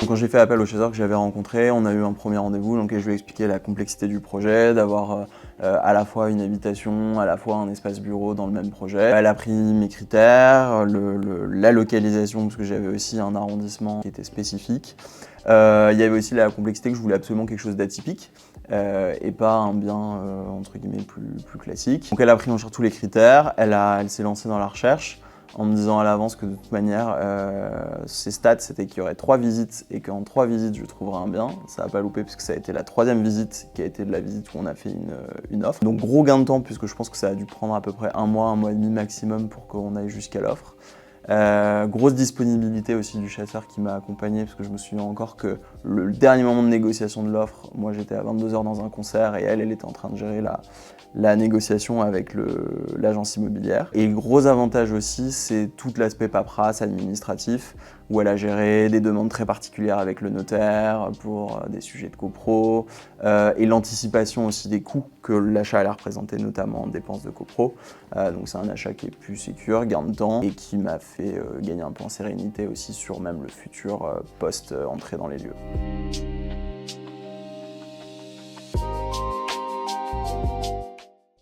Quand j'ai fait appel au chasseur que j'avais rencontré, on a eu un premier rendez-vous dans lequel je lui ai expliqué la complexité du projet, d'avoir à la fois une habitation, à la fois un espace bureau dans le même projet. Elle a pris mes critères, la localisation, parce que j'avais aussi un arrondissement qui était spécifique. Il y avait aussi la complexité que je voulais absolument quelque chose d'atypique et pas un bien entre guillemets plus classique. Donc elle a pris en charge tous les critères, elle s'est lancée dans la recherche en me disant à l'avance que de toute manière, ses stats c'était qu'il y aurait 3 visites et qu'en 3 visites je trouverais un bien. Ça n'a pas loupé puisque ça a été la 3e visite qui a été de la visite où on a fait une offre. Donc gros gain de temps puisque je pense que ça a dû prendre à peu près un mois et demi maximum pour qu'on aille jusqu'à l'offre. Grosse disponibilité aussi du chasseur qui m'a accompagné parce que je me souviens encore que le dernier moment de négociation de l'offre, moi j'étais à 22 h dans un concert et elle était en train de gérer la négociation avec l'agence immobilière. Et gros avantage aussi, c'est tout l'aspect paperasse administratif où elle a géré des demandes très particulières avec le notaire pour des sujets de copro et l'anticipation aussi des coûts que l'achat allait représenter, notamment en dépenses de copro. Donc c'est un achat qui est plus sécure, gain de temps et qui m'a fait gagner un peu en sérénité aussi sur même le futur post-entrée dans les lieux.